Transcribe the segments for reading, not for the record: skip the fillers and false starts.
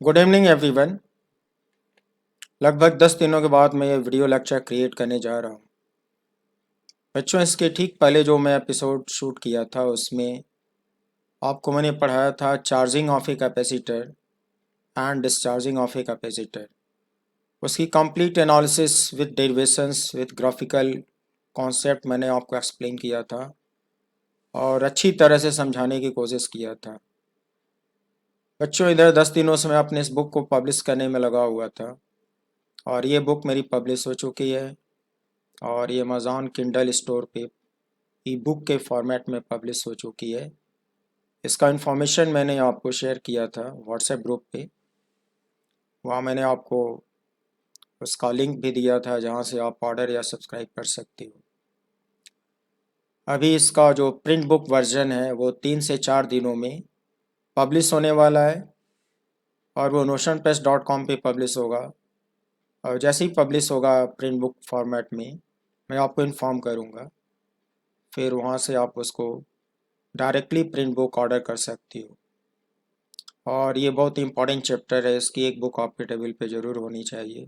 Good evening everyone. लगभग 10 दिनों के बाद मैं ये वीडियो लेक्चर क्रिएट करने जा रहा हूँ। बच्चों, इसके ठीक पहले जो मैं एपिसोड शूट किया था उसमें आपको मैंने पढ़ाया था charging of a capacitor and discharging of a capacitor. उसकी complete analysis with derivations with graphical concept मैंने आपको एक्सप्लेन किया था और अच्छी तरह से समझाने की कोशिश किया था। बच्चों, इधर 10 दिनों से मैं अपने इस बुक को पब्लिश करने में लगा हुआ था और ये बुक मेरी पब्लिश हो चुकी है और ये अमेज़ॉन किंडल स्टोर पे ई बुक के फॉर्मेट में पब्लिश हो चुकी है। इसका इन्फॉर्मेशन मैंने आपको शेयर किया था व्हाट्सएप ग्रुप पे। वहाँ मैंने आपको उसका लिंक भी दिया था जहाँ से आप ऑर्डर या सब्सक्राइब कर सकते हो। अभी इसका जो प्रिंट बुक वर्जन है वो 3 से 4 दिनों में पब्लिश होने वाला है और वो notionpress.com पे पब्लिश होगा। और जैसे ही पब्लिश होगा प्रिंट बुक फॉर्मेट में मैं आपको इन्फॉर्म करूँगा, फिर वहाँ से आप उसको डायरेक्टली प्रिंट बुक ऑर्डर कर सकती हो। और ये बहुत इंपॉर्टेंट चैप्टर है, इसकी एक बुक आपके टेबल पे ज़रूर होनी चाहिए,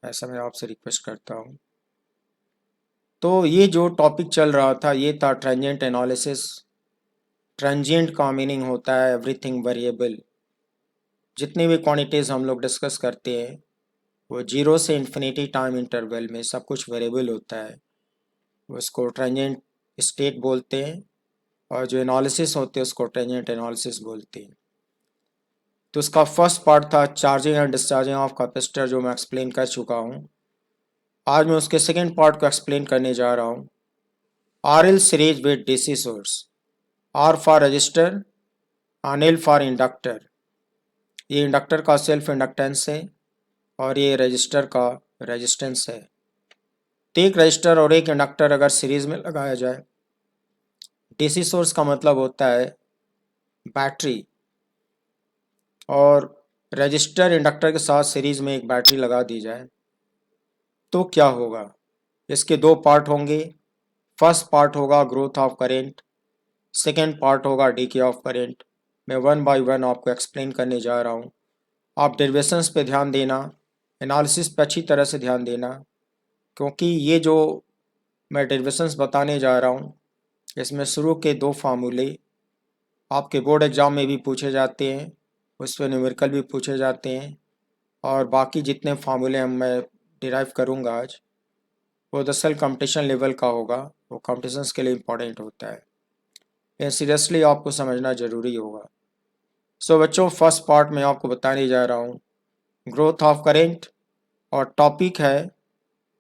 ऐसा मैं आपसे रिक्वेस्ट करता हूँ। तो ये जो टॉपिक चल रहा था ये था ट्रांजिएंट एनालिसिस। ट्रांजिएंट का मीनिंग होता है एवरीथिंग वेरिएबल। जितनी भी क्वांटिटीज़ हम लोग डिस्कस करते हैं वो 0 से इन्फिनिटी टाइम इंटरवल में सब कुछ वेरिएबल होता है, उसको ट्रांजिएंट स्टेट बोलते हैं और जो एनालिसिस होते हैं उसको ट्रांजिएंट एनालिसिस बोलते हैं। तो उसका फर्स्ट पार्ट था charging and discharging of capacitor, जो मैं एक्सप्लेन कर चुका हूँ। आज मैं उसके सेकेंड पार्ट को एक्सप्लेन करने जा रहा हूँ। RL series with DC source, R for register और L फॉर इंडक्टर। ये इंडक्टर का सेल्फ इंडक्टेंस है और ये रजिस्टर का रेजिस्टेंस है। तो एक रजिस्टर और एक इंडक्टर अगर सीरीज में लगाया जाए, DC सोर्स का मतलब होता है बैटरी, और रजिस्टर इंडक्टर के साथ सीरीज में एक बैटरी लगा दी जाए तो क्या होगा। इसके दो पार्ट होंगे। फर्स्ट पार्ट होगा growth of current, second part होगा डीके ऑफ करेंट। मैं वन बाय वन आपको एक्सप्लेन करने जा रहा हूँ। आप डेरिवेशंस पे ध्यान देना, एनालिसिस पे अच्छी तरह से ध्यान देना, क्योंकि ये जो मैं डेरिवेशंस बताने जा रहा हूँ इसमें शुरू के 2 फार्मूले आपके बोर्ड एग्ज़ाम में भी पूछे जाते हैं, उस पर न्यूमेरिकल भी पूछे जाते हैं, और बाकी जितने फार्मूले हम मैं डिराइव करूँगा आज वो दरअसल कंपटीशन लेवल का होगा, वो कॉम्पिटिशन्स के लिए इम्पॉर्टेंट होता है। ये सीरियसली आपको समझना ज़रूरी होगा। सो बच्चों, फर्स्ट पार्ट में आपको बताने जा रहा हूँ ग्रोथ ऑफ करेंट और टॉपिक है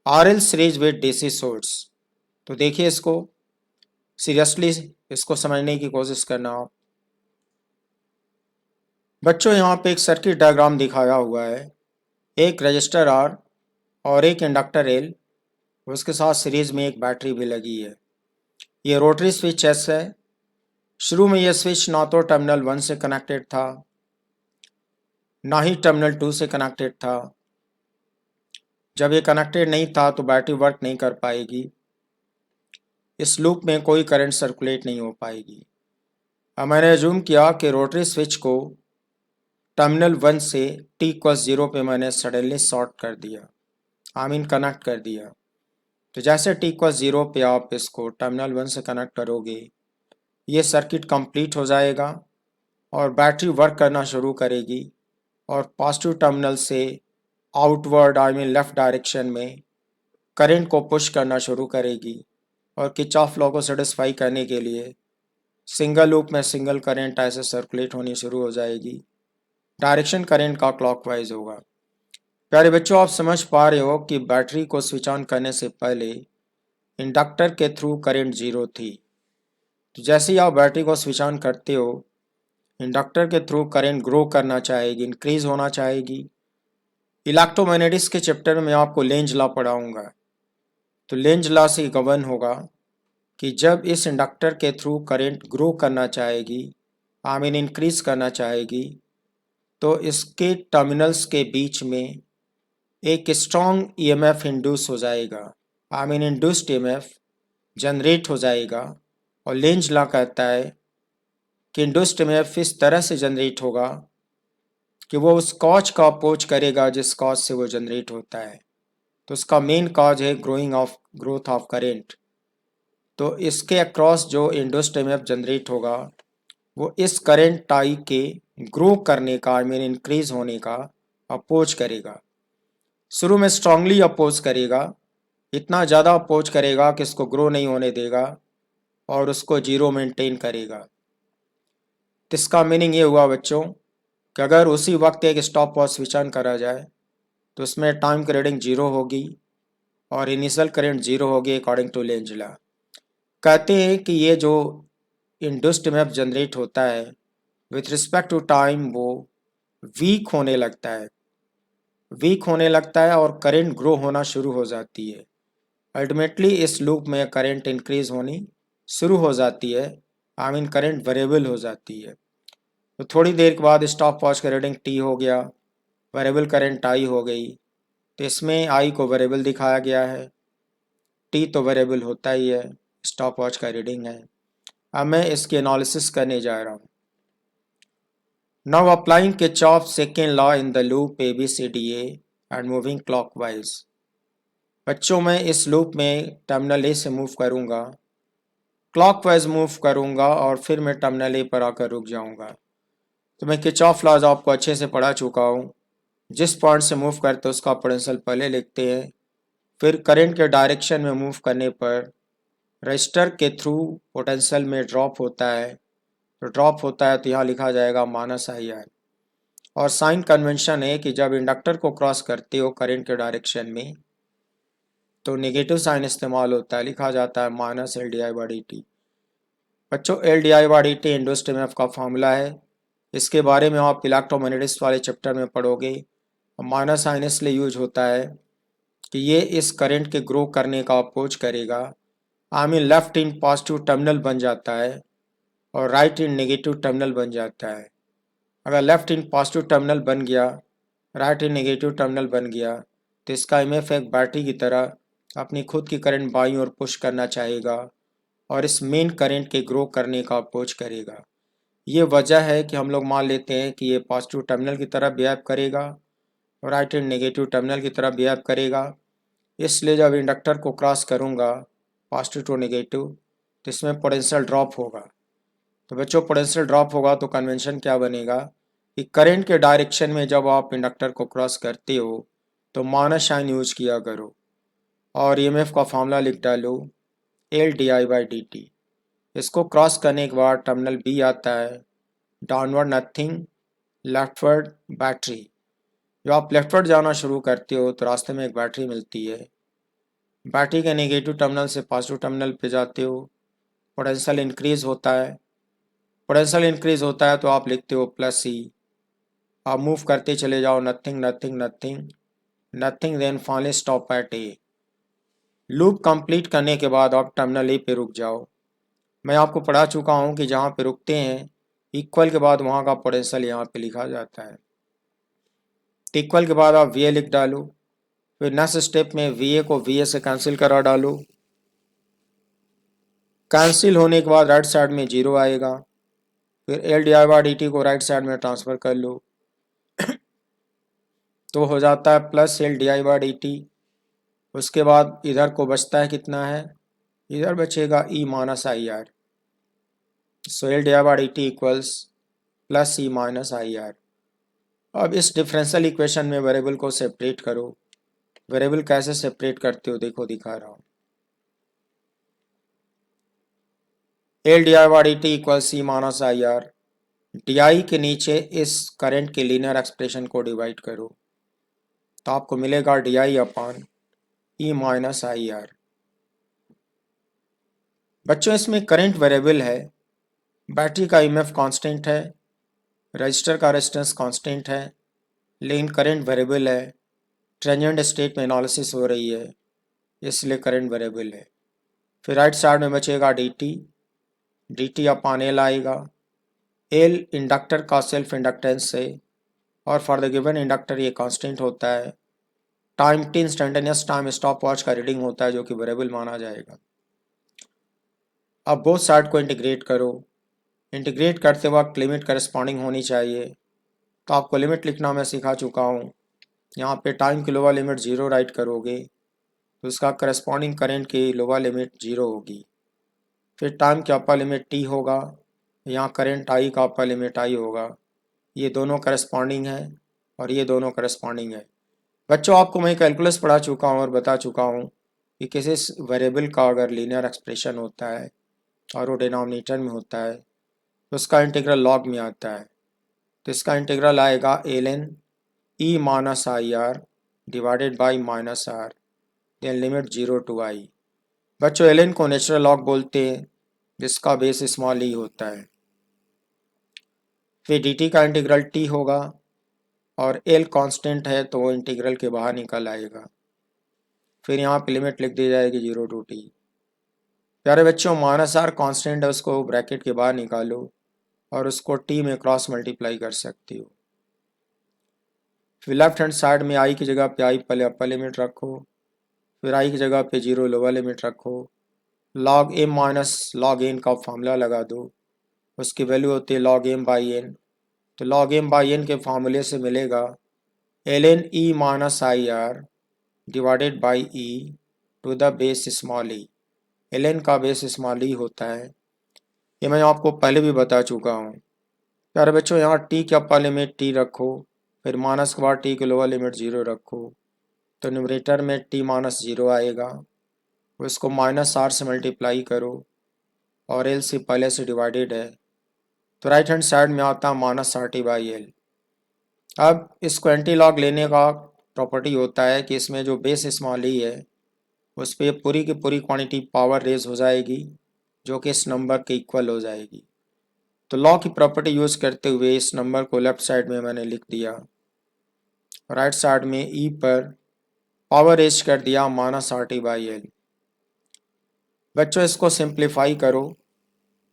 RL series with DC source. तो देखिए इसको सीरियसली, इसको समझने की कोशिश करना आप। बच्चों, यहाँ पे एक सर्किट डायग्राम दिखाया हुआ है। एक रजिस्टर R और एक इंडक्टर L, उसके साथ सीरीज में एक बैटरी भी लगी है। ये रोटरी स्विच S है। शुरू में यह स्विच ना तो टर्मिनल 1 से कनेक्टेड था ना ही टर्मिनल 2 से कनेक्टेड था। जब ये कनेक्टेड नहीं था तो बैटरी वर्क नहीं कर पाएगी, इस लूप में कोई करंट सर्कुलेट नहीं हो पाएगी। अब मैंने अज्यूम किया कि रोटरी स्विच को टर्मिनल 1 से t=0 पे मैंने सडनली शॉर्ट कर दिया, कनेक्ट कर दिया। तो जैसे t=0 पे आप इसको टर्मिनल 1 से कनेक्ट करोगे ये सर्किट कंप्लीट हो जाएगा और बैटरी वर्क करना शुरू करेगी और पॉजिटिव टर्मिनल से आउटवर्ड लेफ़्ट डायरेक्शन में करंट को पुश करना शुरू करेगी और किरचॉफ लॉ को सेटिस्फाई करने के लिए सिंगल लूप में सिंगल करंट ऐसे सर्कुलेट होनी शुरू हो जाएगी। डायरेक्शन करंट का क्लॉकवाइज होगा। प्यारे बच्चों, आप समझ पा रहे हो कि बैटरी को स्विच ऑन करने से पहले इंडक्टर के थ्रू करंट 0 थी। तो जैसे ही आप बैटरी को स्विच ऑन करते हो इंडक्टर के थ्रू करंट ग्रो करना चाहेगी, इंक्रीज होना चाहेगी। इलेक्ट्रोमैग्नेटिक्स के चैप्टर में मैं आपको लेंज लॉ पढ़ाऊंगा। तो लेंज लॉ से गवर्न होगा कि जब इस इंडक्टर के थ्रू करंट ग्रो करना चाहेगी, आई मीन इंक्रीज करना चाहेगी, तो इसके टर्मिनल्स के बीच में एक स्ट्रॉन्ग ईएमएफ इंड्यूस हो जाएगा, I mean induced EMF generate हो जाएगा। और लेंज लॉ कहता है कि इंड्यूस्ड ईएमएफ इस तरह से जनरेट होगा कि वो उस कॉज का अपोज करेगा जिस कॉज से वो जनरेट होता है। तो उसका मेन कॉज है ग्रोथ ऑफ करेंट। तो इसके अक्रॉस जो इंड्यूस्ड ईएमएफ जनरेट होगा वो इस करंट टाई के ग्रो करने का, आई मीन इंक्रीज होने का अपोज करेगा। शुरू में स्ट्रांगली अपोज करेगा, इतना ज़्यादा अपोज करेगा कि इसको ग्रो नहीं होने देगा और उसको जीरो मेंटेन करेगा। तो इसका मीनिंग ये हुआ बच्चों कि अगर उसी वक्त एक स्टॉप वॉच स्विच ऑन करा जाए तो उसमें टाइम की रीडिंग जीरो होगी और इनिशियल करंट जीरो होगी अकॉर्डिंग टू लेंज लॉ। कहते हैं कि ये जो इंड्यूस्ड ईएमएफ जनरेट होता है विथ रिस्पेक्ट टू टाइम वो वीक होने लगता है और करंट ग्रो होना शुरू हो जाती है। अल्टीमेटली इस लूप में करंट इंक्रीज होनी शुरू हो जाती है, आई मीन करंट वेरिएबल हो जाती है। तो थोड़ी देर के बाद स्टॉप वॉच का रीडिंग टी हो गया, वेरिएबल करंट आई हो गई। तो इसमें आई को वेरिएबल दिखाया गया है, टी तो वेरिएबल होता ही है, स्टॉप वॉच का रीडिंग है। अब मैं इसकी एनालिसिस करने जा रहा हूँ। Now applying Kirchhoff second law in the loop ABCDA and moving clockwise. बच्चों मैं इस लूप में टर्मिनल ए से मूव करूँगा, क्लॉकवाइज मूव करूँगा और फिर मैं टर्मिनल ए पर आकर रुक जाऊँगा। तो मैं किरचॉफ लॉज आपको अच्छे से पढ़ा चुका हूँ। जिस पॉइंट से मूव करते उसका पोटेंशियल पहले लिखते हैं, फिर करंट के डायरेक्शन में मूव करने पर रजिस्टर के थ्रू पोटेंशियल में ड्रॉप होता है। तो ड्रॉप होता है तो यहाँ लिखा जाएगा -IR। और साइन कन्वेंशन है कि जब इंडक्टर को क्रॉस करते हो करंट के डायरेक्शन में तो नेगेटिव साइन इस्तेमाल होता है, लिखा जाता है -LdI/dt। बच्चों LdI/dt इंड्यूस्ड ईएमएफ का फॉर्मूला है। इसके बारे में आप इलेक्ट्रोमैग्नेटिक्स वाले चैप्टर में पढ़ोगे। माइनस साइन इसलिए यूज होता है कि ये इस करंट के ग्रो करने का अपोज करेगा, I mean left in positive terminal बन जाता है और राइट इन नेगेटिव टर्मिनल बन जाता है। अगर लेफ्ट इन पॉजिटिव टर्मिनल बन गया, राइट इन नेगेटिव टर्मिनल बन गया, तो इसका ईएमएफ एक बैटरी की तरह अपनी खुद की करंट बाईं ओर पुश करना चाहेगा और इस मेन करंट के ग्रो करने का अपोज करेगा। ये वजह है कि हम लोग मान लेते हैं कि ये पॉजिटिव टर्मिनल की तरह बिहेव करेगा और राइट एंड नेगेटिव टर्मिनल की तरह बिहेव करेगा। इसलिए जब इंडक्टर को क्रॉस करूँगा पॉजिटिव टू नेगेटिव तो इसमें पोटेंशियल ड्रॉप होगा। तो बच्चों पोटेंशियल ड्रॉप होगा तो कन्वेंशन क्या बनेगा कि करंट के डायरेक्शन में जब आप इंडक्टर को क्रॉस करते हो तो माइनस साइन यूज किया करो और ईएमएफ का फॉर्मूला लिख डालो LdI/dt। इसको क्रॉस करने के बाद टर्मिनल बी आता है, डाउनवर्ड नथिंग, लेफ्टवर्ड बैटरी। जब आप लेफ्टवर्ड जाना शुरू करते हो तो रास्ते में एक बैटरी मिलती है। बैटरी के नेगेटिव टर्मिनल से पॉजिटिव टर्मिनल पे जाते हो, पोटेंशियल इंक्रीज होता है। पोटेंशियल इंक्रीज होता है तो आप लिखते हो +E। आप मूव करते चले जाओ, nothing nothing nothing nothing, then finally stop at A। Loop complete करने के बाद आप टर्मिनल ए पे रुक जाओ। मैं आपको पढ़ा चुका हूँ कि जहाँ पे रुकते हैं इक्वल के बाद वहाँ का पोटेंशियल यहाँ पे लिखा जाता है। इक्वल के बाद आप VA लिख डालो, फिर नेक्स्ट स्टेप में VA को VA से कैंसिल करा डालो। कैंसिल होने के बाद राइट साइड में 0 आएगा, फिर LdI/dt को राइट साइड में ट्रांसफ़र कर लो तो हो जाता है +LdI/dt। उसके बाद इधर को बचता है कितना है, इधर बचेगा E-IR। सो LdI/dt इक्वल्स +E-IR। अब इस डिफरेंशियल इक्वेशन में वेरिएबल को सेपरेट करो। वेरिएबल कैसे सेपरेट करते हो देखो दिखा रहा हूँ। LdI/dt equals E-IR। DI के नीचे इस करंट के लीनियर एक्सप्रेशन को डिवाइड करो तो आपको मिलेगा DI/E-IR। बच्चों इसमें करंट वेरिएबल है, बैटरी का EMF कांस्टेंट है, रजिस्टर का रेजिस्टेंस कांस्टेंट है, लेकिन करंट वेरिएबल है। ट्रांजिएंट स्टेट में एनालिसिस हो रही है, इसलिए करंट वेरिएबल है। फिर राइट साइड में बचेगा डी टी अपॉन एल आएगा। एल इंडक्टर का सेल्फ इंडक्टेंस है और फॉर द गिवन इंडक्टर ये कांस्टेंट होता है। Time T instantaneous time stop watch का रीडिंग होता है जो कि वेरिएबल माना जाएगा। अब बोथ साइड को इंटीग्रेट करो। इंटीग्रेट करते वक्त लिमिट करस्पॉन्डिंग होनी चाहिए, तो आपको लिमिट लिखना मैं सिखा चुका हूँ। यहाँ पे टाइम की लोअर लिमिट 0 राइट करोगे तो उसका करस्पॉन्डिंग करंट की लोअर लिमिट 0 होगी। फिर टाइम की अपर लिमिट टी होगा, यहाँ करंट आई का अपर लिमिट आई होगा। ये दोनों करस्पॉन्डिंग है और ये दोनों करस्पॉन्डिंग है। बच्चों आपको मैं कैलकुलस पढ़ा चुका हूँ और बता चुका हूँ कि किसी वेरिएबल का अगर लीनियर एक्सप्रेशन होता है और वो डिनोमिनेटर में होता है तो उसका इंटीग्रल लॉग में आता है। तो इसका इंटीग्रल आएगा L E minus I R divided by minus R, then limit 0 to I. बच्चों एल को नेचुरल लॉग बोलते हैं जिसका बेस स्मॉल ई होता है। फिर डी टी का इंटीग्रल टी होगा और एल कांस्टेंट है तो वो इंटीग्रल के बाहर निकल आएगा। फिर यहाँ पे लिमिट लिख दी जाएगी 0 टू टी। प्यारे बच्चों माइनस आर कांस्टेंट है, उसको ब्रैकेट के बाहर निकालो और उसको टी में क्रॉस मल्टीप्लाई कर सकती हो। फिर लेफ्ट हैंड साइड में आई की जगह पे आई पहले अपर लिमिट रखो, फिर आई की जगह पे 0 लोअर लिमिट रखो। Log M minus log N का फार्मूला लगा दो, उसकी वैल्यू होती है लॉग एम बाई एन। तो लॉग एम बाई एन के फार्मूले से मिलेगा L N E minus I R divided by E to the base small E. L N का बेस स्मॉल ई होता है, ये मैं आपको पहले भी बता चुका हूँ। प्यारे बच्चों यहाँ टी के अपर लिमिट टी रखो, फिर माइनस के बाद टी के लोअर लिमिट 0 रखो, तो न्यूमरेटर में टी माइनस 0 आएगा। उसको माइनस आर से मल्टीप्लाई करो और एल से पहले से डिवाइडेड है तो राइट हैंड साइड में आता है minus R T by L. अब इसको एंटी लॉग लेने का प्रॉपर्टी होता है कि इसमें जो बेस स्मॉल ई है उस पर पूरी की पूरी क्वांटिटी पावर रेज हो जाएगी जो कि इस नंबर के इक्वल हो जाएगी। तो लॉ की प्रॉपर्टी यूज़ करते हुए इस नंबर को लेफ्ट साइड में मैंने लिख दिया, राइट साइड में ई पर पावर रेज कर दिया minus R T by L. बच्चों इसको सिंप्लीफाई करो,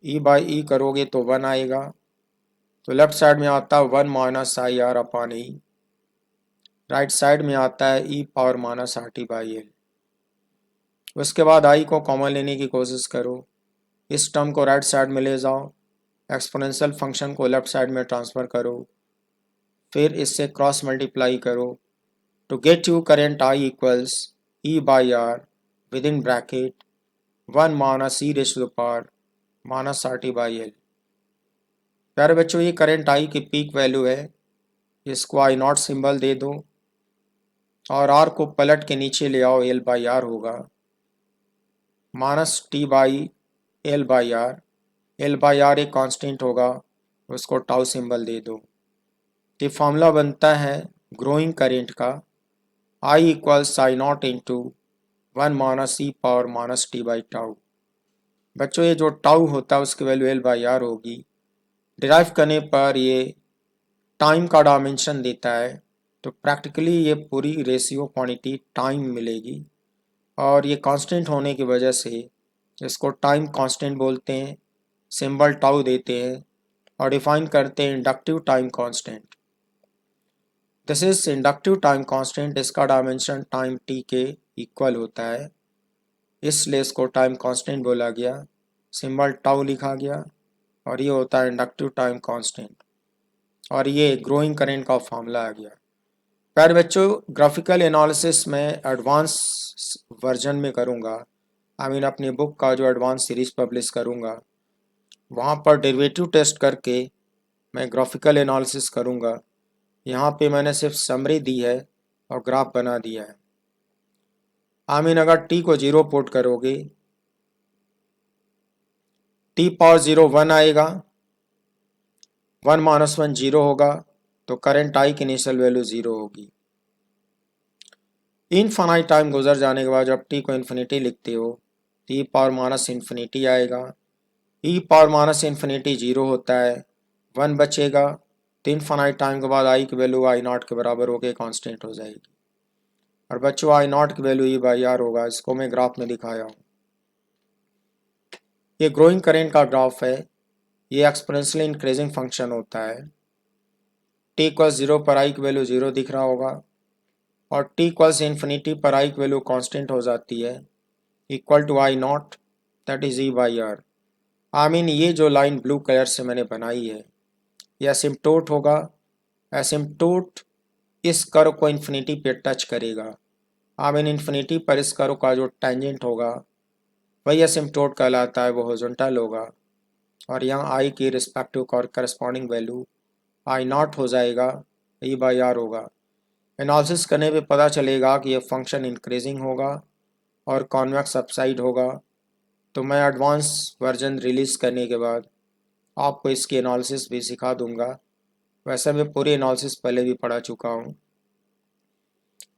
ई बाई ई करोगे तो 1 आएगा, तो लेफ्ट साइड में आता है 1 minus I R upon E, right side में आता है E power minus R T by L. उसके बाद आई को कॉमन लेने की कोशिश करो, इस टर्म को राइट साइड में ले जाओ, एक्सपोनेंशियल फंक्शन को लेफ्ट साइड में ट्रांसफ़र करो, फिर इससे क्रॉस मल्टीप्लाई करो to get you current I equals E by R with in bracket 1 minus E raise to the power minus R T by L. प्यारे बच्चों ये करेंट आई की पीक वैल्यू है, इसको आई नॉट सिंबल दे दो और आर को पलट के नीचे ले आओ, एल बाई आर होगा minus T by L by R. L by R एक कांस्टेंट होगा, उसको टाउ सिंबल दे दो। ये फार्मूला बनता है ग्रोइंग करेंट का, I equals I not into 1 minus E power minus T by tau. बच्चों ये जो टाउ होता है उसकी वैल्यू एल बाई आर होगी। डिराइव करने पर ये टाइम का डायमेंशन देता है, तो प्रैक्टिकली ये पूरी रेशियो क्वांटिटी टाइम मिलेगी और ये कांस्टेंट होने की वजह से इसको टाइम कांस्टेंट बोलते हैं, सिंबल टाउ देते हैं और डिफाइन करते हैं inductive time constant. This is inductive time constant, इसका डायमेंशन टाइम टी के इक्वल होता है, इसलिए इसको टाइम कांस्टेंट बोला गया, सिंबल टाउ लिखा गया और ये होता है इंडक्टिव टाइम कांस्टेंट और ये ग्रोइंग करंट का फार्मूला आ गया। प्यारे बच्चों ग्राफिकल एनालिसिस में एडवांस वर्जन में करूँगा, अपनी बुक का जो एडवांस सीरीज पब्लिश करूँगा वहाँ पर डेरिवेटिव टेस्ट करके मैं ग्राफिकल एनालिसिस करूँगा। यहाँ पे मैंने सिर्फ समरी दी है और ग्राफ बना दिया है। अगर टी को 0 पुट करोगे, टी पावर 0 1 आएगा, 1 माइनस 1 0 होगा, तो करंट आई की इनिशियल वैल्यू 0 होगी। इनफाइनाइट टाइम गुजर जाने के बाद जब टी को इन्फिनिटी लिखते हो तो ई पावर माइनस इन्फिनिटी आएगा, ई पावर माइनस इन्फिनिटी 0 होता है, 1 बचेगा, तो इनफाइनाइट टाइम के बाद आई की वैल्यू आई नॉट के बराबर होकर कांस्टेंट हो जाएगी। और बच्चों आई नॉट की वैल्यू ई बाई आर होगा, इसको मैं ग्राफ में दिखाया हूँ। ये ग्रोइंग करेंट का ग्राफ है, ये एक्सपोनेंशियली इंक्रीजिंग फंक्शन होता है। टी इक्वल्स 0 पर आई की वैल्यू 0 दिख रहा होगा और टी इक्वल्स इन्फिनिटी पर आई की वैल्यू कांस्टेंट हो जाती है, equal to I not that is E by R. I mean ये जो लाइन ब्लू कलर से मैंने बनाई है ये एसिम्पटोट होगा। एसिम्पटोट इस कर्व को इन्फिनिटी पे टच करेगा। आई मीन इन्फिनिटी पर इस कर्व का जो टेंजेंट होगा वही एसिम्पटोट कहलाता है, वो हॉरिजॉन्टल होगा। और यहाँ आई की respective corresponding value I not हो जाएगा, ई बाई आर होगा। एनालिसिस करने पे पता चलेगा कि ये फंक्शन इंक्रीजिंग होगा और कॉन्वेक्स अपसाइड होगा। तो मैं एडवांस वर्जन रिलीज़ करने के बाद आपको इसकी एनालिसिस भी सिखा दूंगा। वैसे मैं पूरी एनालिसिस पहले भी पढ़ा चुका हूँ।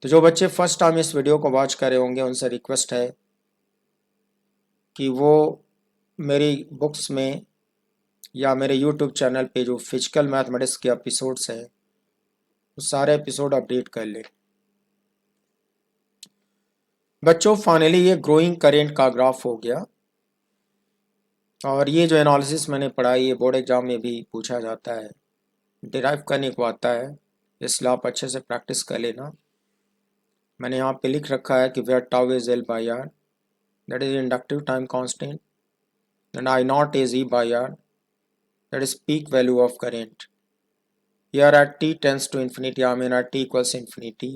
तो जो बच्चे फर्स्ट टाइम इस वीडियो को वॉच कर रहे होंगे उनसे रिक्वेस्ट है कि वो मेरी बुक्स में या मेरे यूट्यूब चैनल पे जो फिजिकल मैथमेटिक्स के एपिसोड्स हैं वो सारे एपिसोड अपडेट कर लें। बच्चों फाइनली ये ग्रोइंग करेंट का ग्राफ हो गया और ये जो एनालिसिस मैंने पढ़ा ये बोर्ड एग्जाम में भी पूछा जाता है, डिराइव करने को आता है, इसलिए आप अच्छे से प्रैक्टिस कर लेना। मैंने यहाँ पे लिख रखा है कि where tau is L by R that is inductive time constant and I not is E by R that is peak value of current. Here at t tends to infinity, I mean at t equals infinity,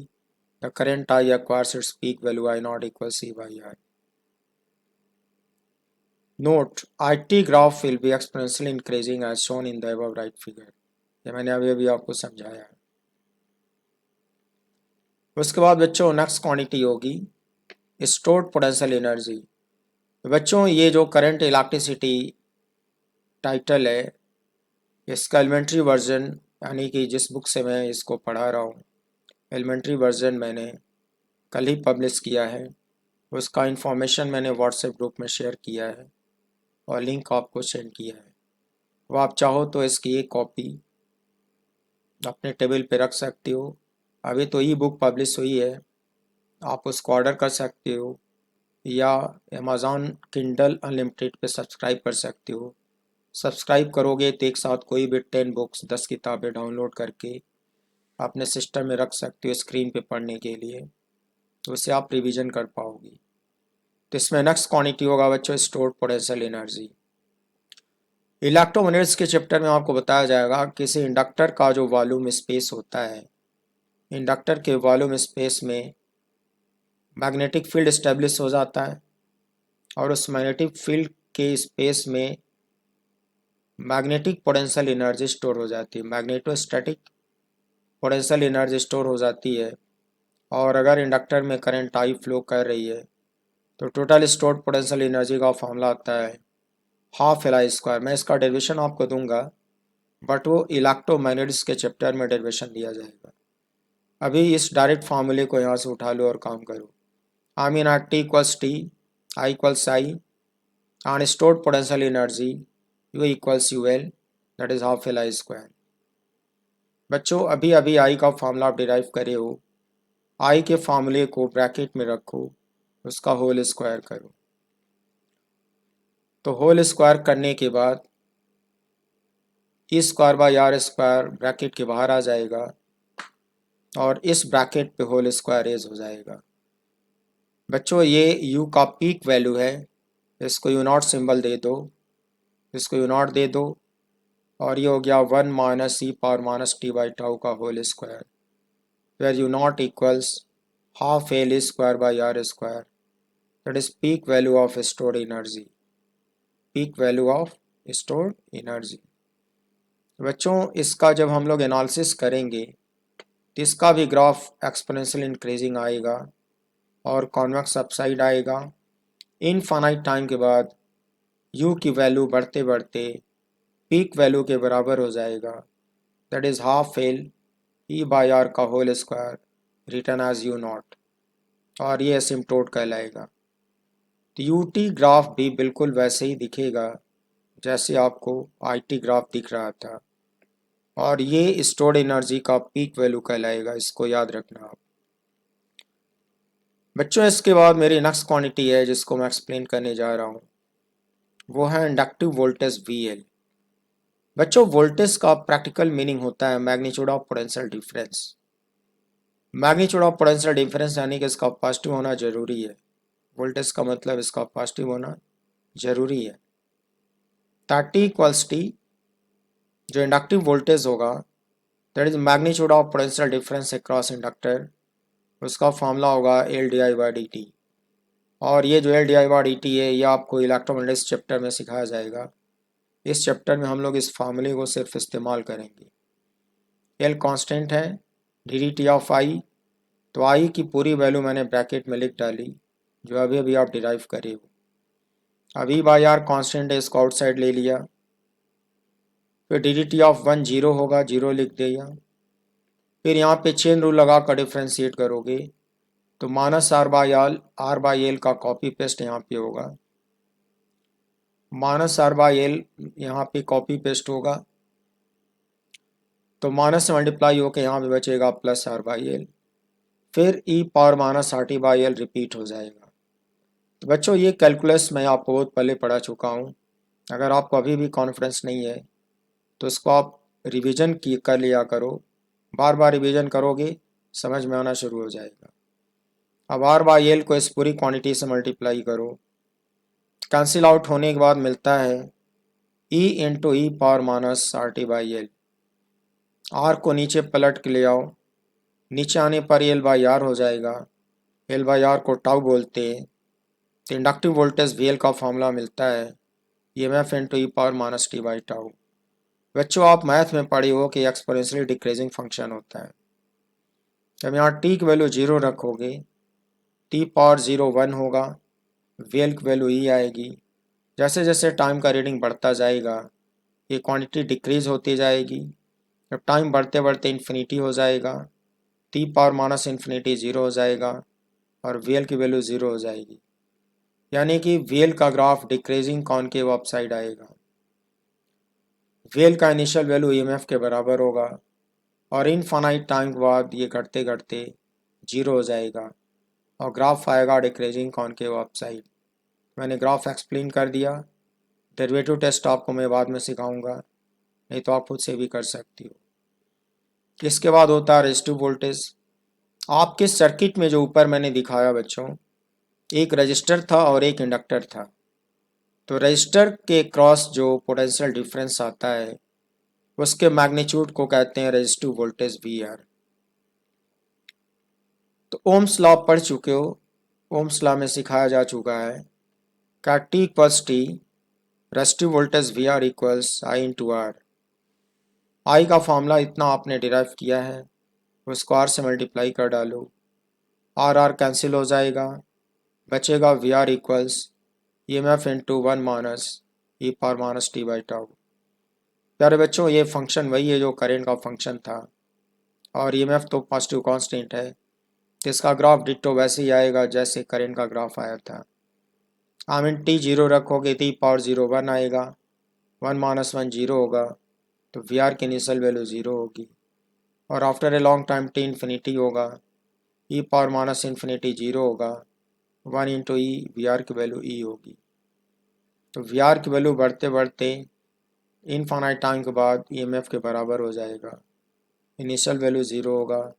the current I acquires its peak value I naught equals C by R. Note, IT graph will be exponentially increasing as shown in the above right figure. ये मैंने अभी आपको समझाया है। उसके बाद बच्चों next quantity होगी स्टोर्ड पोटेंशियल एनर्जी। बच्चों ये जो करंट इलेक्ट्रिसिटी टाइटल है इसका एलिमेंट्री वर्जन यानी कि जिस बुक से मैं इसको पढ़ा रहा हूँ एलिमेंट्री वर्जन मैंने कल ही पब्लिश किया है। उसका इन्फॉर्मेशन मैंने व्हाट्सएप ग्रुप में शेयर किया है और लिंक आपको सेंड किया है। वो आप चाहो तो इसकी एक कॉपी अपने टेबल पे रख सकते हो। अभी तो ई बुक पब्लिश हुई है, आप उसको ऑर्डर कर सकते हो या अमेज़ॉन किंडल अनलिमिटेड पे सब्सक्राइब कर सकते हो। सब्सक्राइब करोगे तो एक साथ कोई भी 10 बुक्स 10 किताबें डाउनलोड करके अपने सिस्टम में रख सकते हो स्क्रीन पे पढ़ने के लिए, तो उससे आप रिवीजन कर पाओगे। तो इसमें नेक्स्ट क्वांटिटी होगा बच्चों स्टोर्ड पोटेंशियल एनर्जी। इलेक्ट्रोमैग्नेटिक्स के चैप्टर में आपको बताया जाएगा किसी इंडक्टर का जो वॉल्यूम स्पेस होता है, इंडक्टर के वॉल्यूम स्पेस में मैग्नेटिक फील्ड इस्टेब्लिश हो जाता है और उस मैग्नेटिक फील्ड के स्पेस में मैग्नेटिक पोटेंशियल एनर्जी स्टोर हो जाती है, मैग्नेटोस्टैटिक पोटेंशियल एनर्जी स्टोर हो जाती है। और अगर इंडक्टर में करंट आई फ्लो कर रही है तो टोटल स्टोर्ड पोटेंशियल एनर्जी का फॉर्मूला आता है हाफ एल आई स्क्वायर। मैं इसका डेरिवेशन आपको दूंगा बट वो इलेक्ट्रोमैग्नेटिक्स के चैप्टर में डेरिवेशन दिया जाएगा। अभी इस डायरेक्ट फार्मूले को यहाँ से उठा लो और काम करो। I mean at T equals T I equals I and stored potential energy you equals U L that is half L I square. बच्चों अभी अभी आई का फार्मूला आप डिराइव करे हो, आई के फार्मूले को ब्रैकेट में रखो, उसका होल स्क्वायर करो। तो होल स्क्वायर करने के बाद E square by R square bracket के बाहर आ जाएगा और इस ब्रैकेट पे होल स्क्वायर रेज हो जाएगा। बच्चों ये u का पीक वैल्यू है, इसको यू नॉट सिंबल दे दो, इसको यू नॉट दे दो और ये हो गया 1 minus E power minus T by tau का whole square where u naught equals half L square by R square that is peak value of stored energy, peak value of stored energy. बच्चों इसका जब हम लोग analysis करेंगे तो इसका भी ग्राफ एक्सपोनेंशियल इंक्रीजिंग आएगा और कॉन्वेक्स अपसाइड आएगा। इनफाइनाइट टाइम के बाद u की वैल्यू बढ़ते बढ़ते पीक वैल्यू के बराबर हो जाएगा that is half L E by R का whole square return as u naught और ये एसिम्पटोट कहलाएगा। तो यूटी ग्राफ भी बिल्कुल वैसे ही दिखेगा जैसे आपको आईटी ग्राफ दिख रहा था और ये स्टोर्ड एनर्जी का पीक वैल्यू कहलाएगा, इसको याद रखना आप। बच्चों इसके बाद मेरी नेक्स्ट क्वांटिटी है जिसको मैं एक्सप्लेन करने जा रहा हूँ, वो है इंडक्टिव वोल्टेज VL। बच्चों वोल्टेज का प्रैक्टिकल मीनिंग होता है magnitude of potential difference. Magnitude of potential difference यानी कि इसका पॉजिटिव होना जरूरी है। वोल्टेज का मतलब इसका पॉजिटिव होना जरूरी है। T इक्वल्स टी, जो इंडक्टिव वोल्टेज होगा that is magnitude of potential difference across inductor, उसका फॉर्मूला होगा L/dt। और ये जो L/dt है ये आपको इलेक्ट्रोमैग्नेटिक्स चैप्टर में सिखाया जाएगा। इस चैप्टर में हम लोग इस फार्मूले को सिर्फ इस्तेमाल करेंगे। L कांस्टेंट है, dt ऑफ I, तो I की पूरी वैल्यू मैंने ब्रैकेट में लिख डाली जो अभी अभी आप डिराइव करे हो। अभी बाई आर कांस्टेंट है, इसको आउटसाइड ले लिया, फिर dt ऑफ 1 जीरो होगा, जीरो लिख दिया। फिर यहाँ पे चेन रूल लगा कर डिफ्रेंशिएट करोगे तो -r/l का कॉपी पेस्ट यहाँ पे होगा, -r/l यहाँ पे कॉपी पेस्ट होगा, तो माइनस से मल्टीप्लाई होकर यहाँ पे बचेगा +r/l, फिर e⁻−RT/l रिपीट हो जाएगा। तो बच्चों ये कैलकुलस मैं आपको बहुत पहले पढ़ा चुका हूँ। अगर आपको अभी भी कॉन्फिडेंस नहीं है तो इसको आप रिवीजन कर लिया करो, बार बार रिवीजन करोगे समझ में आना शुरू हो जाएगा। अब r/l को इस पूरी क्वांटिटी से मल्टीप्लाई करो, कैंसिल आउट होने के बाद मिलता है e इंटू e⁻−RT/l। r को नीचे पलट के ले आओ, नीचे आने पर L/R हो जाएगा, L/R को टाउ बोलते हैं। तो इंडक्टिव वोल्टेज VL का फॉर्मूला मिलता है EMF इंटू e⁻−T/τ। बच्चों आप मैथ में पढ़े हो कि एक्सपोनेंशियली डिक्रीजिंग फंक्शन होता है। जब यहाँ t की वैल्यू 0 रखोगे, t⁻0 1 होगा, VL की वैल्यू e आएगी। जैसे जैसे टाइम का रीडिंग बढ़ता जाएगा ये क्वांटिटी डिक्रीज होती जाएगी। जब टाइम बढ़ते बढ़ते इन्फिनिटी हो जाएगा, t⁻−∞ 0 हो जाएगा और VL की वैल्यू 0 हो जाएगी, यानी कि VL का ग्राफ डिक्रीजिंग कॉनकेव अपसाइड आएगा। VL का इनिशियल वैल्यू EMF के बराबर होगा और इनफाइनाइट टाइम के बाद ये घटते घटते 0 हो जाएगा और ग्राफ आएगा डिक्रीजिंग कॉनकेव अपसाइड। मैंने ग्राफ एक्सप्लेन कर दिया, डेरिवेटिव टेस्ट आपको मैं बाद में सिखाऊंगा, नहीं तो आप खुद से भी कर सकती हो। इसके बाद होता है रेजिस्टिव वोल्टेज। आपके सर्किट में जो ऊपर मैंने दिखाया बच्चों, एक रजिस्टर था और एक इंडक्टर था। तो रजिस्टर के क्रॉस जो पोटेंशियल डिफरेंस आता है उसके मैग्नीट्यूड को कहते हैं रेजिस्टिव वोल्टेज VR। तो ओम्स लॉ पढ़ चुके हो, ओम्स लॉ में सिखाया जा चुका है का T equals T, resistive voltage VR equals I into R। I का फॉर्मूला इतना आपने डिराइव किया है, उसको R से मल्टीप्लाई कर डालो, R कैंसिल हो जाएगा, बचेगा VR equals EMF into 1-e⁻−T/τ। प्यारे बच्चों ये फंक्शन वही है जो करेंट का फंक्शन था और EMF तो पॉजिटिव कांस्टेंट है, तो इसका ग्राफ डिट्टो वैसे ही आएगा जैसे करेंट का ग्राफ आया था। T 0 रखोगे तो e⁻0 1 आएगा, 1-1 0 होगा, तो VR की इनिशियल वैल्यू 0 होगी और after a long time T infinity होगा, e⁻∞ 0 होगा, 1 इंटू ई VR की वैल्यू E होगी। तो VR की वैल्यू बढ़ते बढ़ते इनफाइनाइट टाइम के बाद EMF के बराबर हो जाएगा, इनिशियल वैल्यू 0 होगा,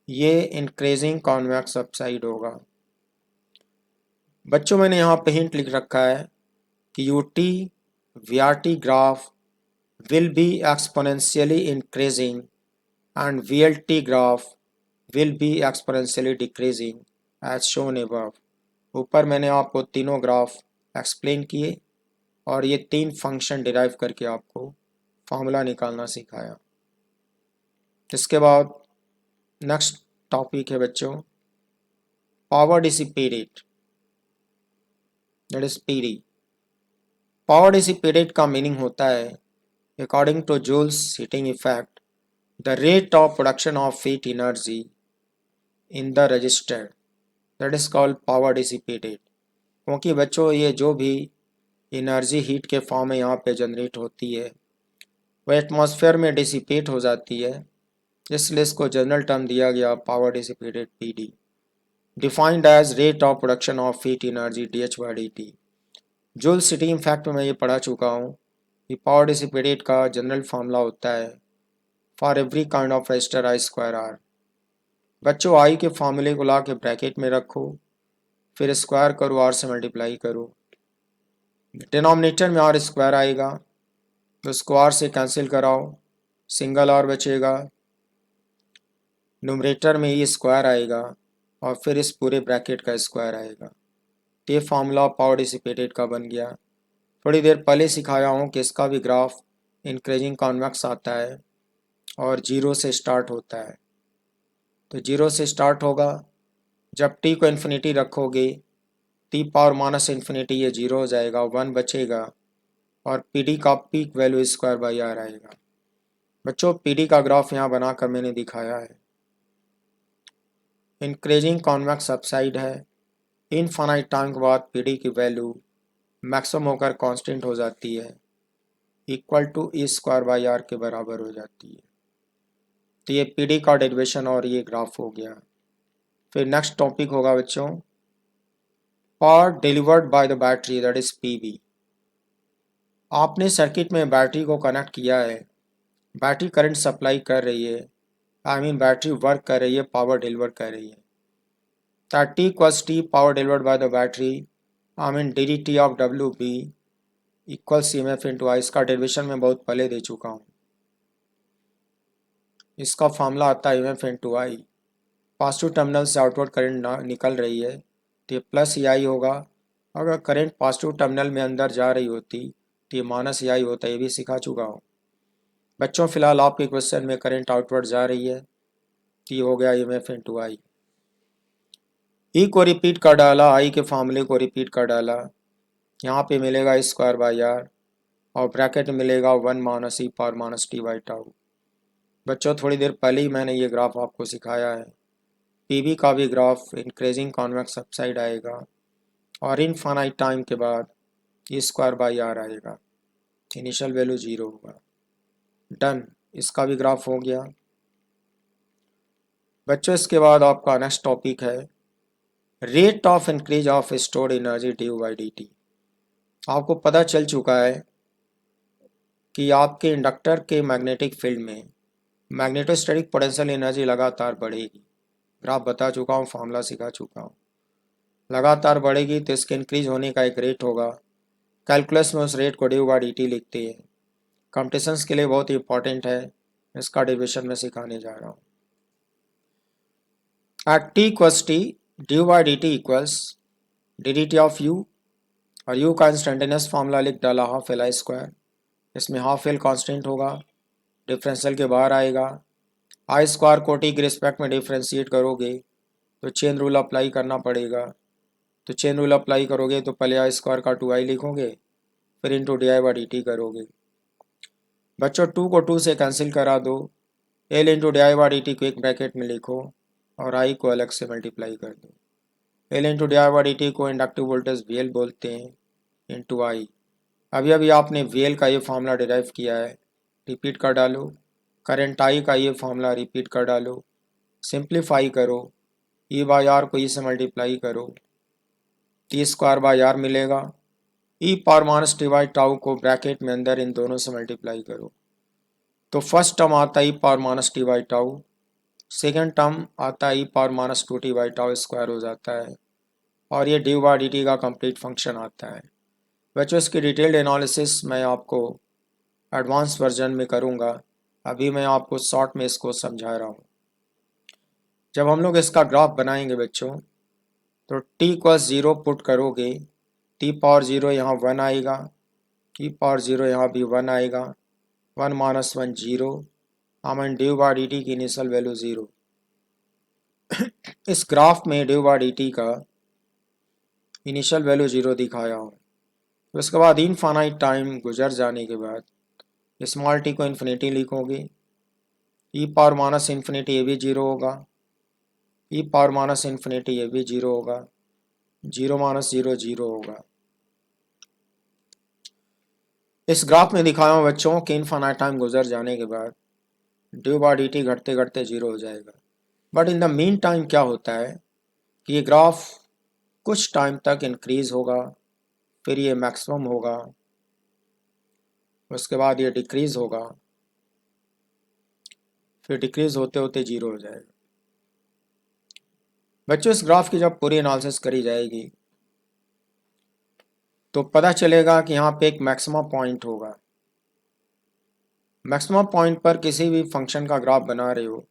ये इंक्रीजिंग कॉन्वेक्स अपसाइड होगा। बच्चों मैंने यहाँ पे हिंट लिख रखा है कि UT VRT graph will be exponentially increasing and VLT graph will be exponentially decreasing as shown above। ऊपर मैंने आपको तीनों ग्राफ एक्सप्लेन किए और ये तीन फंक्शन डिराइव करके आपको फार्मूला निकालना सिखाया। इसके बाद नेक्स्ट टॉपिक है बच्चों power dissipated, that is PD। Power dissipated का मीनिंग होता है according to Joule's heating effect the rate of production of heat energy in the resistor, that is called power dissipated. क्योंकि बच्चों ये जो भी एनर्जी हीट के फॉर्म में यहाँ पे जनरेट होती है वह एटमॉस्फेयर में डिसिपेट हो जाती है, इसलिए इसको जनरल टर्म दिया गया power dissipated PD। Defined as rate of production of heat energy DH/dt। Joule सिटी फैक्ट में ये पढ़ा चुका हूँ कि पावर डिसिपेटेड का जनरल फार्मूला होता है for every kind of resistor I²R। बच्चों आई के फार्मूले को ला के ब्रैकेट में रखो, फिर स्क्वायर करो, आर से मल्टीप्लाई करो। डिनोमिनेटर में आर स्क्वायर आएगा तो स्क्वायर से कैंसिल कराओ, सिंगल आर बचेगा। न्यूमरेटर में ये स्क्वायर आएगा और फिर इस पूरे ब्रैकेट का स्क्वायर आएगा। ये फार्मूला पावर डिसिपेटेड का बन गया। थोड़ी देर पहले सिखाया हूँ कि इसका भी ग्राफ इंक्रीजिंग कॉन्वेक्स आता है और जीरो से स्टार्ट होता है। तो जीरो से स्टार्ट होगा, जब टी को इन्फिनिटी रखोगे टी पावर माइनस इन्फिनिटी ये जीरो हो जाएगा, 1 बचेगा और पीडी का पीक वैल्यू स्क्वायर/आर आएगा। बच्चों पीडी का ग्राफ यहाँ बनाकर मैंने दिखाया है। इंक्रीजिंग कॉन्वेक्स अपसाइड है, इनफाइनाइट टाइम के बाद पीडी की वैल्यू मैक्सिमम होकर कांस्टेंट हो जाती है, इक्वल टू E²/R के बराबर हो जाती है। तो ये पीडी का डेरिवेशन और ये ग्राफ हो गया। फिर नेक्स्ट टॉपिक होगा बच्चों power delivered by the battery, that is PV. आपने सर्किट में बैटरी को कनेक्ट किया है, बैटरी करंट सप्लाई कर रही है, बैटरी वर्क कर रही है, पावर डिलीवर कर रही है। T equals T power delivered by the battery, DDT of WB equals CMF into I। इसका डेरिवेशन मैं बहुत पहले दे चुका हूँ। इसका फॉर्मूला आता है EMF into I। Positive terminal से आउटवर्ड करंट निकल रही है तो ये प्लस EI होगा। अगर करंट पॉजिटिव टर्मिनल में अंदर जा रही होती तो ये माइनस EI होता है, ये भी सिखा चुका हूँ। बच्चों फिलहाल आपके क्वेश्चन में करंट आउटवर्ड जा रही है तो ये हो गया EMF into I। ई को रिपीट कर डाला, आई के फार्मूले को रिपीट कर डाला, यहाँ पे मिलेगा E²/R और ब्रैकेट में मिलेगा 1 minus E power minus T/τ। बच्चों थोड़ी देर पहले ही मैंने ये ग्राफ आपको सिखाया है। पीवी का भी ग्राफ इंक्रीजिंग कॉन्वेक्स अपसाइड आएगा और इनफाइनाइट टाइम के बाद E²/R आएगा, इनिशियल वैल्यू 0 होगा। डन, इसका भी ग्राफ हो गया। बच्चों इसके बाद आपका नेक्स्ट टॉपिक है rate of increase of stored energy dU/dt। आपको पता चल चुका है कि आपके इंडक्टर के मैग्नेटिक फील्ड में मैग्नेटोस्टैटिक पोटेंशियल एनर्जी लगातार बढ़ेगी। ग्राफ बता चुका हूँ, फार्मूला सिखा चुका हूँ। लगातार बढ़ेगी तो इसके इंक्रीज होने का एक रेट होगा। कैलकुलस में उस रेट को dU/dt लिखते हैं। कॉम्पिटिशन्स के लिए बहुत इंपॉर्टेंट है, इसका डेरिवेशन में सिखाने जा रहा हूँ। At T equals T dU/dt equals dt of U और U का इंस्टेंटेनियस फार्मूला लिख डाला ½ Li²। इसमें हाफ एल कांस्टेंट होगा, डिफरेंशियल के बाहर आएगा। I² को T के रिस्पेक्ट में डिफ्रेंशिएट करोगे तो चेन रूल अप्लाई करना पड़ेगा। तो चेन रूल अप्लाई करोगे तो पहले I² का 2I लिखोगे, फिर इंटू dI/dt करोगे। बच्चों 2 को 2 से कैंसिल करा दो, L इंटू dI/dt को एक ब्रैकेट में लिखो और I को अलग से मल्टीप्लाई कर दो। L इंटू dI/dt को इंडक्टिव वोल्टेज VL बोलते हैं, इंटू I। अभी अभी आपने VL का ये फार्मूला डिराइव किया है, रिपीट कर डालो। करंट I का ये फार्मूला रिपीट कर डालो, सिंप्लीफाई करो, E/R को E से मल्टीप्लाई करो, T²/R मिलेगा। E पावर माइनस T/τ को ब्रैकेट में अंदर इन दोनों से मल्टीप्लाई करो तो फर्स्ट टर्म आता है E power minus T/τ, second term आता है E power minus 2T/τ square हो जाता है और ये dU/dt का कंप्लीट फंक्शन आता है। बच्चों इसकी डिटेल्ड एनालिसिस मैं आपको एडवांस वर्जन में करूँगा, अभी मैं आपको शॉर्ट में इसको समझा रहा हूँ। जब हम लोग इसका ग्राफ बनाएंगे बच्चों तो T इक्वल्स 0 पुट करोगे, T पावर 0 यहाँ 1 आएगा, T पावर 0 यहाँ भी 1 आएगा, 1 माइनस 1 0, dU/dt की इनिशियल वैल्यू 0। इस ग्राफ में dU/dt का इनिशियल वैल्यू 0 दिखाया हूँ। तो उसके बाद इनफाइनाइट टाइम गुजर जाने के बाद स्मॉल t को इन्फिनिटी लिखोगे, E पावर माइनस इन्फिनिटी ये भी 0 होगा, E पावर माइनस इन्फिनिटी ये भी 0 होगा, 0 माइनस 0 0 होगा। इस ग्राफ में दिखाया हूँ बच्चों कि इनफाइनाइट टाइम गुजर जाने के बाद dU/dt घटते घटते 0 हो जाएगा। But in the mean time क्या होता है, कि ये ग्राफ कुछ टाइम तक इंक्रीज होगा, फिर ये मैक्सिमम होगा, उसके बाद ये डिक्रीज होगा, फिर डिक्रीज होते होते जीरो हो जाएगा। बच्चों इस ग्राफ की जब पूरी एनालिसिस करी जाएगी तो पता चलेगा कि यहाँ पे एक मैक्सिमम पॉइंट होगा। मैक्सिमम पॉइंट पर किसी भी फंक्शन का ग्राफ बना रहे हो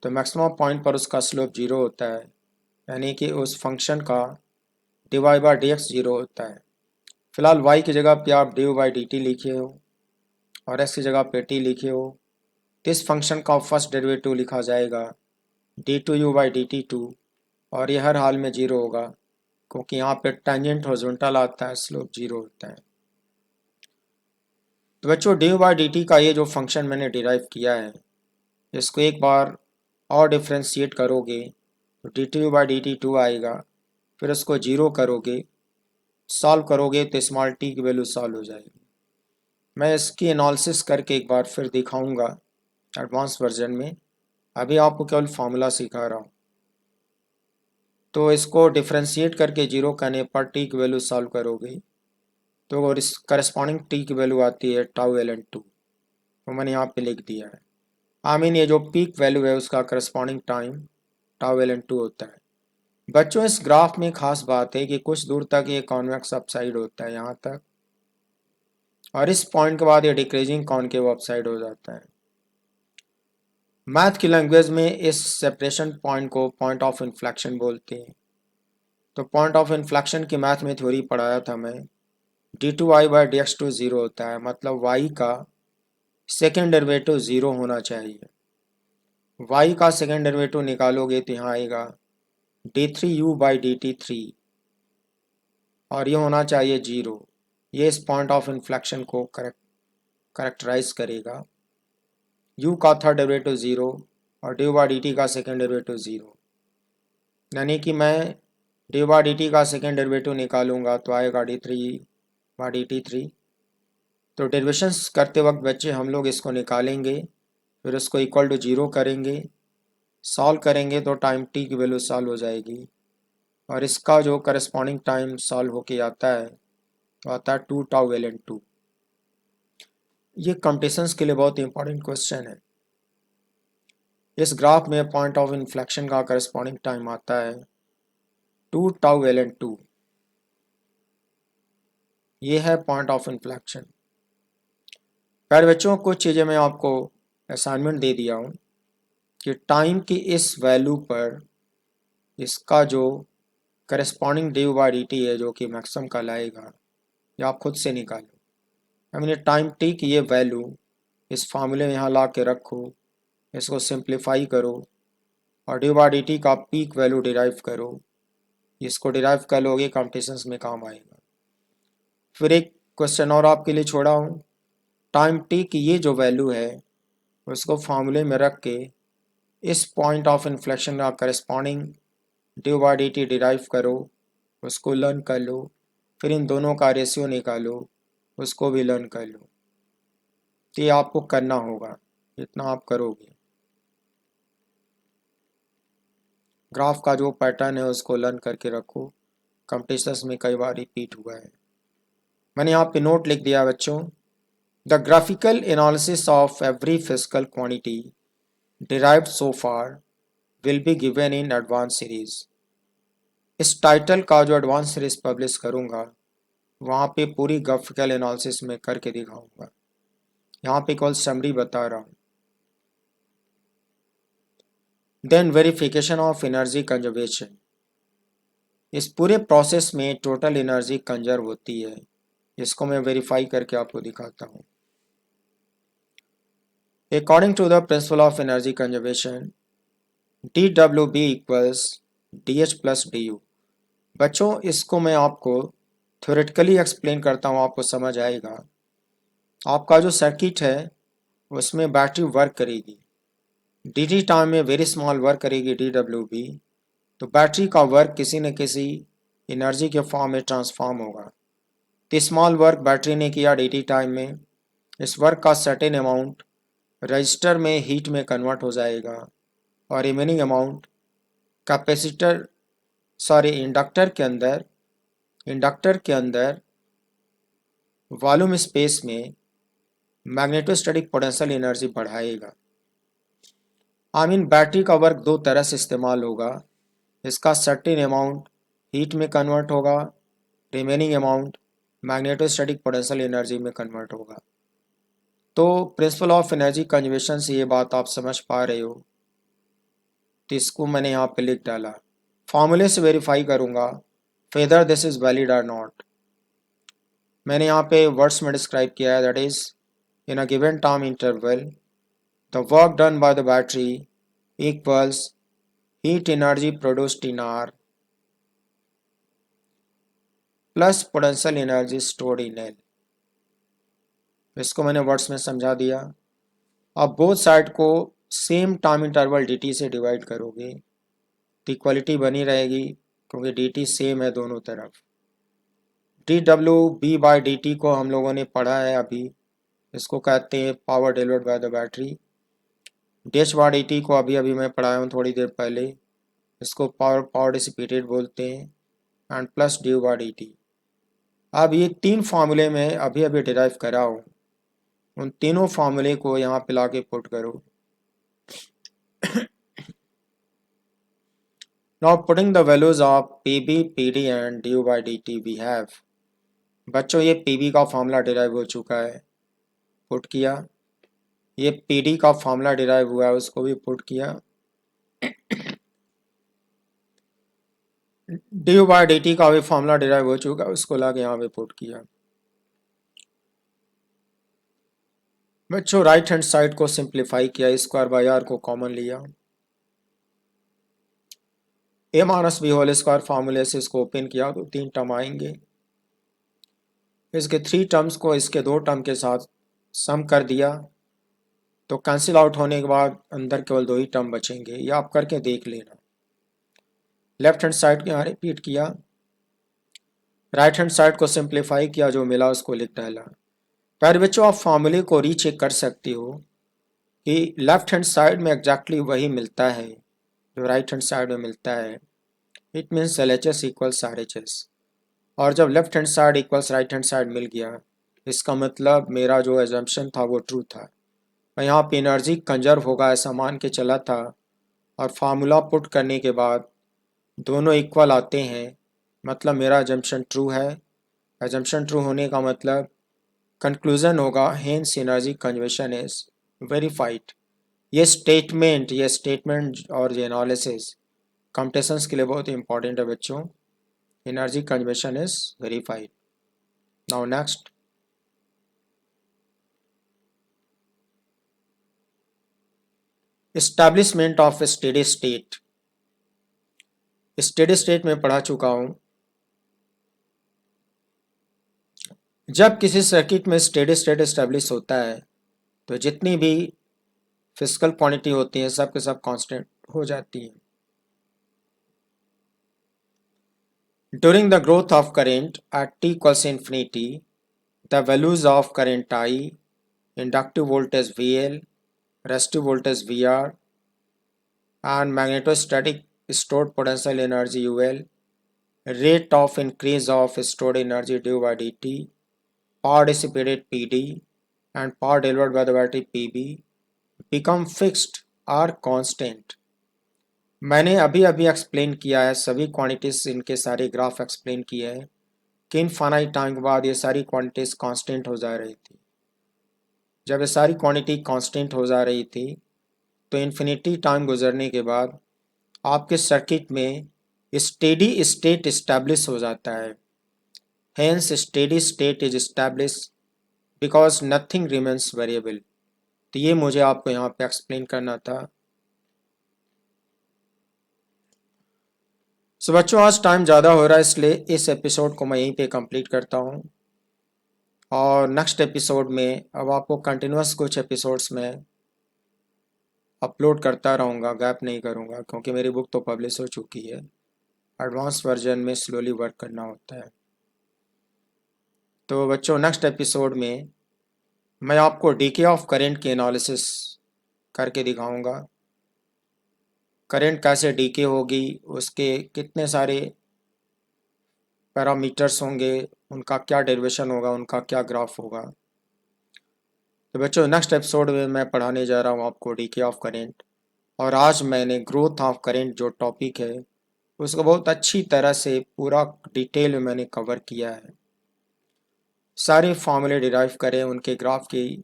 तो मैक्सिमम पॉइंट पर उसका स्लोप जीरो होता है, यानी कि उस फंक्शन का dy by D x zero होता है। फिलहाल y की जगह पे आप dy बाई डी टी लिखे हो और x की जगह पे t लिखे हो, तो इस फंक्शन का फर्स्ट डेरिवेटिव लिखा जाएगा d2u by D T to, और ये हर हाल में जीरो होगा क्योंकि यहाँ पे टेंजेंट हॉरिजॉन्टल आता है, स्लोप जीरो होता है। तो बच्चों dy बाई डी टी का ये जो फंक्शन मैंने डिराइव किया है, इसको एक बार और डिफ्रेंशिएट करोगे तो D T U by D T two आएगा, फिर उसको जीरो करोगे, सॉल्व करोगे तो स्मॉल टी की वैल्यू सॉल्व हो जाएगी। मैं इसकी एनालिसिस करके एक बार फिर दिखाऊंगा एडवांस वर्जन में, अभी आपको केवल फार्मूला सिखा रहा हूँ। तो इसको डिफ्रेंशिएट करके जीरो करने पर टी की वैल्यू सॉल्व करोगे तो करस्पॉन्डिंग टी की वैल्यू आती है टाउ एल एन टू, तो मैंने यहाँ पे लिख दिया है। आई मीन ये जो पीक वैल्यू है उसका corresponding time tau L N two होता है। बच्चों इस ग्राफ में खास बात है कि कुछ दूर तक ये कॉन्वेक्स अपसाइड होता है यहाँ तक, और इस पॉइंट के बाद ये डिक्रीजिंग कॉनकेव अपसाइड हो जाता है। मैथ की लैंग्वेज में इस सेपरेशन पॉइंट को पॉइंट ऑफ इन्फ्लेक्शन बोलते हैं। तो पॉइंट ऑफ इन्फ्लेक्शन की मैथ में थ्योरी पढ़ाया था मैं, D two Y by D X two zero होता है, मतलब वाई का सेकेंड डेरिवेटिव ज़ीरो होना चाहिए। वाई का सेकेंड डेरिवेटिव निकालोगे तो यहाँ आएगा D three you by D T three, और ये होना चाहिए जीरो। ये इस पॉइंट ऑफ इन्फ्लेक्शन को करेक्टराइज करेगा। u का थर्ड डेरिवेटिव ज़ीरो और डी बाई डी टी का सेकेंड डेरिवेटिव ज़ीरो, यानी कि मैं डी बाई डी टी का सेकेंड डेरिवेटिव निकालूंगा तो आएगा D three by D T three. तो डेरिवेशंस करते वक्त बच्चे हम लोग इसको निकालेंगे, फिर उसको इक्वल टू जीरो करेंगे, सॉल्व करेंगे तो टाइम टी की वैल्यू सॉल्व हो जाएगी, और इसका जो करस्पॉन्डिंग टाइम सॉल्व होके आता है तो आता है two tau L N two. ये कंपटीशंस के लिए बहुत इंपॉर्टेंट क्वेश्चन है। इस ग्राफ में पॉइंट ऑफ इन्फ्लेक्शन का करस्पॉन्डिंग टाइम आता है two tau L N two. ये है पॉइंट ऑफ इन्फ्लेक्शन। प्यारे बच्चों कुछ चीज़ें मैं आपको असाइनमेंट दे दिया हूँ कि टाइम की इस वैल्यू पर इसका जो corresponding D by D T है जो कि मैक्सिमम का लाएगा, ये आप खुद से निकालो। आई मीन टाइम टी की ये वैल्यू इस फार्मूले में यहाँ ला के रखो, इसको सिंप्लीफाई करो और डी बाई डी टी का पीक वैल्यू डिराइव करो। इसको डिराइव कर लोगे कॉम्पिटिशन्स में काम आएगा। फिर एक क्वेश्चन और आपके लिए छोड़ा हूँ, टाइम टी की ये जो वैल्यू है उसको फार्मूले में रख के इस पॉइंट ऑफ इन्फ्लेक्शन का corresponding D by D T derive करो, उसको लर्न कर लो, फिर इन दोनों का रेशियो निकालो, उसको भी लर्न कर लो। तो ये आपको करना होगा, इतना आप करोगे। ग्राफ का जो पैटर्न है उसको लर्न करके रखो, कंपटीशंस में कई बार रिपीट हुआ है। मैंने यहाँ पे नोट लिख दिया बच्चों, the graphical analysis of every physical quantity derived so far will be given in advanced series। इस टाइटल का जो एडवांस सीरीज पब्लिश करूँगा वहाँ पे पूरी ग्राफिकल एनालिसिस में करके दिखाऊंगा, यहाँ पे केवल समरी बता रहा हूँ। Then verification of energy conservation, इस पूरे प्रोसेस में टोटल एनर्जी कंजर्व होती है, इसको मैं वेरीफाई करके आपको दिखाता हूँ। According to the principle of energy conservation dWb equals dH plus du। बच्चों इसको मैं आपको थ्योरेटिकली एक्सप्लेन करता हूँ, आपको समझ आएगा। आपका जो सर्किट है उसमें बैटरी वर्क करेगी, dt टाइम में वेरी स्मॉल वर्क करेगी dWb, तो बैटरी का वर्क किसी न किसी एनर्जी के फॉर्म में ट्रांसफॉर्म होगा। तो स्मॉल वर्क बैटरी ने किया dt टाइम में, इस वर्क का सर्टेन अमाउंट रजिस्टर में हीट में कन्वर्ट हो जाएगा और remaining amount capacitor sorry inductor के अंदर वॉल्यूम स्पेस में मैग्नेटोस्टैटिक पोटेंशियल एनर्जी बढ़ाएगा। आई मीन बैटरी का वर्क दो तरह से इस्तेमाल होगा। इसका सर्टेन अमाउंट हीट में कन्वर्ट होगा, remaining amount magnetostatic potential energy में कन्वर्ट होगा। तो प्रिंसिपल ऑफ एनर्जी कंजर्वेशन से ये बात आप समझ पा रहे हो, तो इसको मैंने यहाँ पे लिख डाला। फॉर्मूले से वेरीफाई करूँगा वेदर दिस इज़ वैलिड और नॉट। मैंने यहाँ पे वर्ड्स में डिस्क्राइब किया है, that is in a given time interval the work done by the battery equals heat energy produced in are plus potential energy stored in L. इसको मैंने words में समझा दिया। अब बोथ साइड को सेम टाइम इंटरवल dt से divide करोगे तो इक्वलिटी बनी रहेगी, क्योंकि dt सेम है दोनों तरफ। dw/dt को हम लोगों ने पढ़ा है अभी, इसको कहते हैं power delivered by the battery. dh/dt को अभी अभी मैं पढ़ाया हूँ थोड़ी देर पहले, इसको पावर डिसिपेटेड बोलते हैं, एंड प्लस du/dt। अब ये तीन फार्मूले में अभी अभी डिराइव करा हूँ, उन तीनों फार्मूले को यहाँ पे ला के पुट करो। Now putting the values of PB, PD and du/dt we have। बच्चों ये PB का फार्मूला डिराइव हो चुका है, पुट किया। ये PD का फार्मूला डिराइव हुआ है, उसको भी पुट किया। du/dt का भी फार्मूला डिराइव हो चुका है, उसको ला के यहाँ पे पुट किया। बच्चों राइट हैंड साइड को सिंप्लीफाई किया, स्क्वायर बाई आर को कॉमन लिया, ए माइनस बी होल स्क्वायर फार्मूले से इसको ओपन किया तो तीन टर्म आएंगे। इसके थ्री टर्म्स को इसके दो टर्म के साथ सम कर दिया तो कैंसिल आउट होने के बाद अंदर केवल दो ही टर्म बचेंगे, ये आप करके देख लेना। लेफ्ट हैंड साइड को यहाँ रिपीट किया, राइट हैंड साइड को सिंप्लीफाई किया, जो मिला उसको लिख डाला। पर बच्चों आप फार्मूले को रीचेक कर सकते हो कि लेफ्ट हैंड साइड में एग्जैक्टली वही मिलता है जो राइट हैंड साइड में मिलता है। It means LHS equals RHS। और जब left hand side equals right hand side मिल गया, इसका मतलब मेरा जो एजम्पशन था वो ट्रू था। मैं यहाँ पे एनर्जी कंजर्व होगा ऐसा मान के चला था, और फार्मूला पुट करने के बाद दोनों इक्वल आते हैं, मतलब मेरा एजम्पशन ट्रू है। एजम्पशन ट्रू होने का मतलब कंक्लूजन होगा hence energy conservation is verified. ये स्टेटमेंट और ये एनालिसिस कंप्यूटेशंस के लिए बहुत इंपॉर्टेंट है बच्चों। Energy conservation is verified. Now next, establishment of steady state. Steady state में पढ़ा चुका हूँ, जब किसी सर्किट में स्टेडी स्टेट एस्टैब्लिश होता है तो जितनी भी फिजिकल क्वांटिटी होती है सब के सब कांस्टेंट हो जाती हैं। During the growth of current at t equals infinity, the values of current I, inductive voltage VL, resistive voltage VR and magnetostatic stored potential energy UL, rate of increase of stored energy dU/dt, power dissipated PD and power delivered by the battery PB become fixed or constant। मैंने अभी अभी explain किया है सभी quantities, इनके सारे graph explain किए हैं कि इनफाइनाइट टाइम के बाद ये सारी क्वांटिटीज कांस्टेंट हो जा रही थी। जब ये सारी क्वांटिटी कांस्टेंट हो जा रही थी तो इन्फिनिटी टाइम गुजरने के बाद आपके सर्किट में स्टेडी स्टेट इस्टेब्लिश हो जाता है। Hence steady state is establish because nothing remains variable. तो ये मुझे आपको यहाँ पे एक्सप्लेन करना था। सो बच्चों आज टाइम ज़्यादा हो रहा है, इसलिए इस एपिसोड को मैं यहीं पे कंप्लीट करता हूँ, और नेक्स्ट एपिसोड में अब आपको कंटिन्यूस कुछ एपिसोड्स में अपलोड करता रहूँगा, गैप नहीं करूँगा, क्योंकि मेरी बुक तो पब्लिश हो चुकी है। एडवांस वर्जन में स्लोली वर्क करना होता है। तो बच्चों नेक्स्ट एपिसोड में मैं आपको डीके ऑफ करेंट की एनालिसिस करके दिखाऊंगा। करंट कैसे डीके होगी, उसके कितने सारे पैरामीटर्स होंगे, उनका क्या डेरिवेशन होगा, उनका क्या ग्राफ होगा। तो बच्चों नेक्स्ट एपिसोड में मैं पढ़ाने जा रहा हूँ आपको डीके ऑफ करंट। और आज मैंने ग्रोथ ऑफ करंट जो टॉपिक है उसको बहुत अच्छी तरह से पूरा डिटेल में मैंने कवर किया है। सारे फॉर्मूले डिराइव करे, उनके ग्राफ की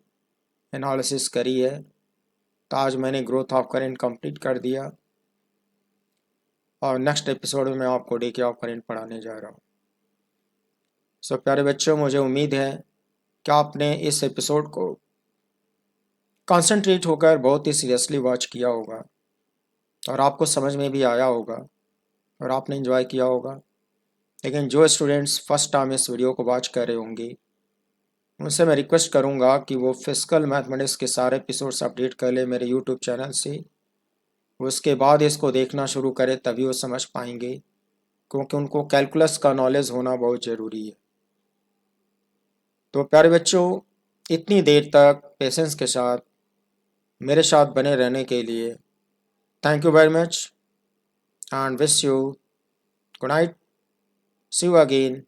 एनालिसिस करी है। तो आज मैंने ग्रोथ ऑफ करंट कंप्लीट कर दिया और नेक्स्ट एपिसोड में मैं आपको डीके ऑफ करंट पढ़ाने जा रहा हूँ। सो प्यारे बच्चों, मुझे उम्मीद है कि आपने इस एपिसोड को कंसंट्रेट होकर बहुत ही सीरियसली वॉच किया होगा और आपको समझ में भी आया होगा और आपने एंजॉय किया होगा। लेकिन जो स्टूडेंट्स फर्स्ट टाइम इस वीडियो को वॉच कर रहे होंगे उनसे मैं रिक्वेस्ट करूंगा कि वो फिजिकल मैथमेटिक्स के सारे एपिसोड्स अपडेट कर ले मेरे यूट्यूब चैनल से। उसके बाद इसको देखना शुरू करें तभी वो समझ पाएंगे, क्योंकि उनको कैलकुलस का नॉलेज होना बहुत ज़रूरी है। तो प्यारे बच्चों, इतनी देर तक पेशेंस के साथ मेरे साथ बने रहने के लिए thank you very much and wish you good night, see you again.